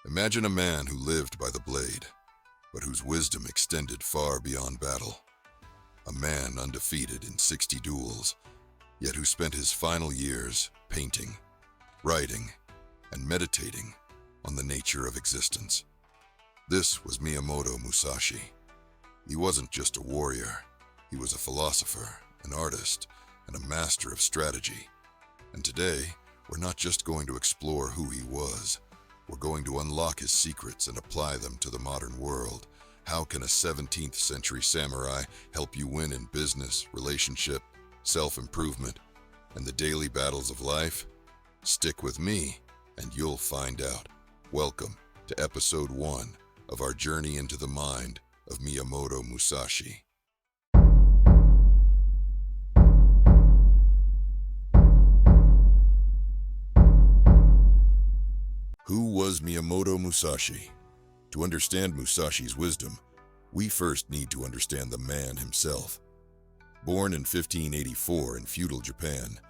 Imagine a man who lived by the blade, but whose wisdom extended far beyond battle. A man undefeated in 60 duels, yet who spent his final years painting, writing, and meditating on the nature of existence. This was Miyamoto Musashi. He wasn't just a warrior. He was a philosopher, an artist, and a master of strategy. And today, we're not just going to explore who he was. We're going to unlock his secrets and apply them to the modern world. How can a 17th century samurai help you win in business, relationship, self-improvement, and the daily battles of life? Stick with me, and you'll find out. Welcome to episode 1 of our journey into the mind of Miyamoto Musashi. Who was Miyamoto Musashi? To understand Musashi's wisdom, we first need to understand the man himself. Born in 1584 in feudal Japan,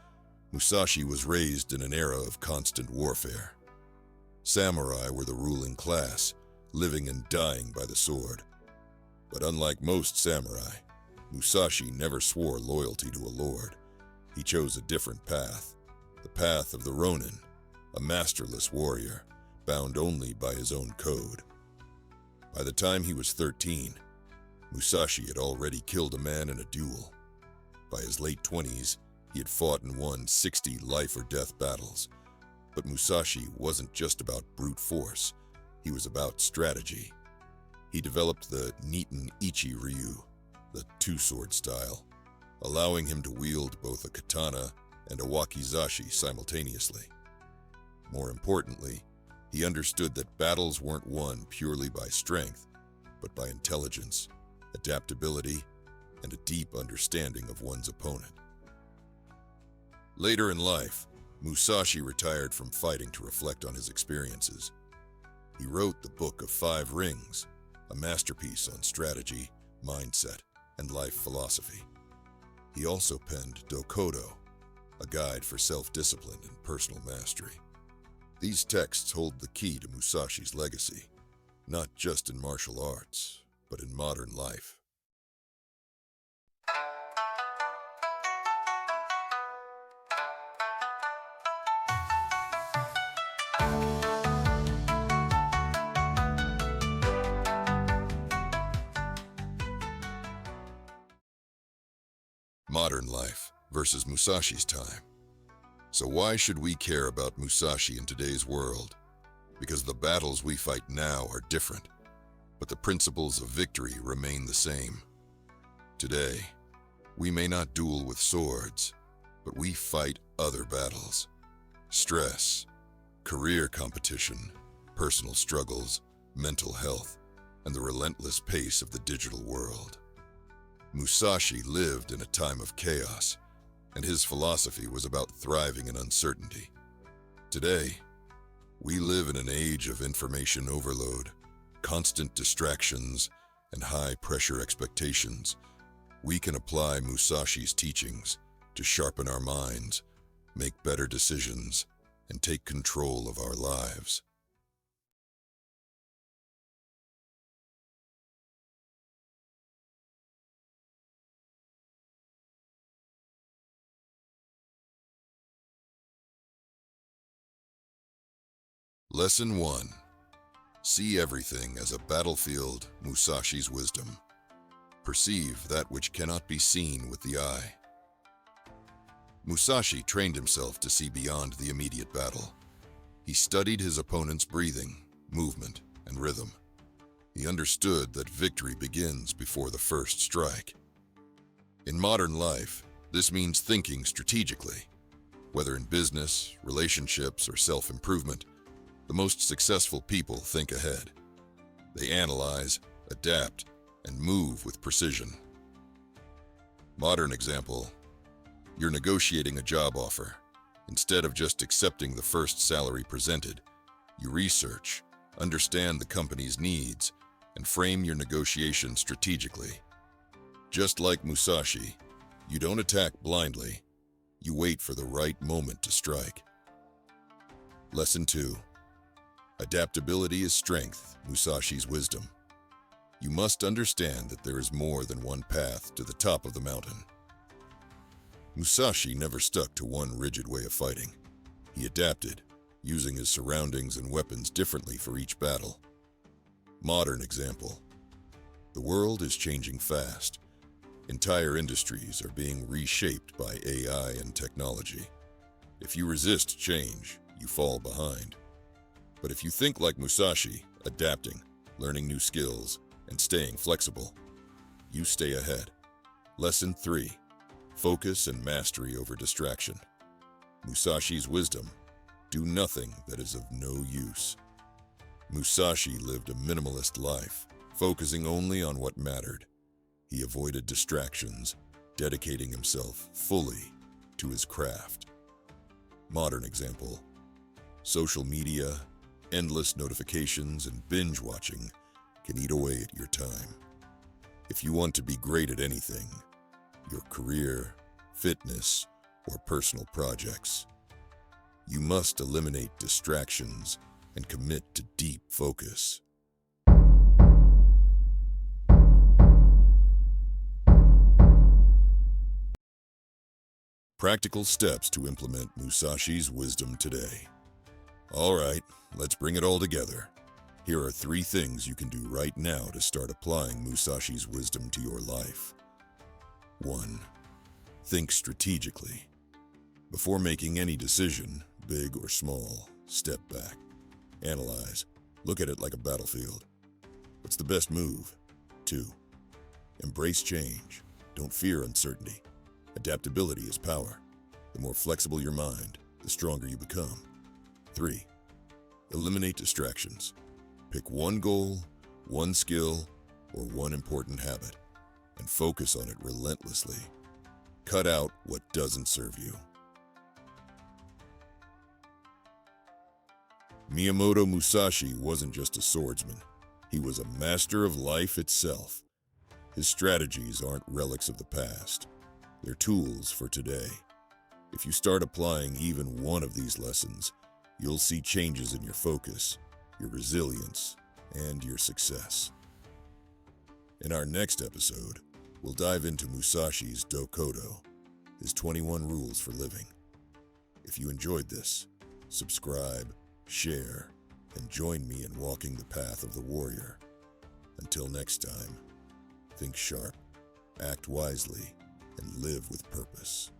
Musashi was raised in an era of constant warfare. Samurai were the ruling class, living and dying by the sword. But unlike most samurai, Musashi never swore loyalty to a lord. He chose a different path, the path of the Ronin, a masterless warrior, bound only by his own code. By the time he was 13, Musashi had already killed a man in a duel. By his late 20s, he had fought and won 60 life-or-death battles. But Musashi wasn't just about brute force, he was about strategy. He developed the Niten Ichi Ryu, the two-sword style, allowing him to wield both a katana and a wakizashi simultaneously. More importantly, he understood that battles weren't won purely by strength, but by intelligence, adaptability, and a deep understanding of one's opponent. Later in life, Musashi retired from fighting to reflect on his experiences. He wrote the Book of Five Rings, a masterpiece on strategy, mindset, and life philosophy. He also penned Dokkōdō, a guide for self-discipline and personal mastery. These texts hold the key to Musashi's legacy, not just in martial arts, but in modern life. Modern life versus Musashi's time. So why should we care about Musashi in today's world? Because the battles we fight now are different, but the principles of victory remain the same. Today, we may not duel with swords, but we fight other battles. Stress, career competition, personal struggles, mental health, and the relentless pace of the digital world. Musashi lived in a time of chaos, and his philosophy was about thriving in uncertainty. Today, we live in an age of information overload, constant distractions, and high-pressure expectations. We can apply Musashi's teachings to sharpen our minds, make better decisions, and take control of our lives. Lesson 1. See everything as a battlefield, Musashi's wisdom. Perceive that which cannot be seen with the eye. Musashi trained himself to see beyond the immediate battle. He studied his opponent's breathing, movement, and rhythm. He understood that victory begins before the first strike. In modern life, this means thinking strategically. Whether in business, relationships, or self-improvement, the most successful people think ahead. They analyze, adapt, and move with precision. Modern example, you're negotiating a job offer. Instead of just accepting the first salary presented, you research, understand the company's needs, and frame your negotiation strategically. Just like Musashi, you don't attack blindly. You wait for the right moment to strike. Lesson 2. Adaptability is strength, Musashi's wisdom. You must understand that there is more than one path to the top of the mountain. Musashi never stuck to one rigid way of fighting. He adapted, using his surroundings and weapons differently for each battle. Modern example. The world is changing fast. Entire industries are being reshaped by AI and technology. If you resist change, you fall behind. But if you think like Musashi, adapting, learning new skills, and staying flexible, you stay ahead. Lesson 3. Focus and mastery over distraction. Musashi's wisdom: do nothing that is of no use. Musashi lived a minimalist life, focusing only on what mattered. He avoided distractions, dedicating himself fully to his craft. Modern example. Social media, endless notifications, and binge watching can eat away at your time. If you want to be great at anything, your career, fitness, or personal projects, you must eliminate distractions and commit to deep focus. Practical steps to implement Musashi's wisdom today. All right, let's bring it all together. Here are 3 things you can do right now to start applying Musashi's wisdom to your life. 1. Think strategically. Before making any decision, big or small, step back. Analyze. Look at it like a battlefield. What's the best move? 2. Embrace change. Don't fear uncertainty. Adaptability is power. The more flexible your mind, the stronger you become. 3. Eliminate distractions. Pick one goal, one skill, or one important habit, and focus on it relentlessly. Cut out what doesn't serve you. Miyamoto Musashi wasn't just a swordsman. He was a master of life itself. His strategies aren't relics of the past. They're tools for today. If you start applying even one of these lessons, you'll see changes in your focus, your resilience, and your success. In our next episode, we'll dive into Musashi's Dokkōdō, his 21 rules for living. If you enjoyed this, subscribe, share, and join me in walking the path of the warrior. Until next time, think sharp, act wisely, and live with purpose.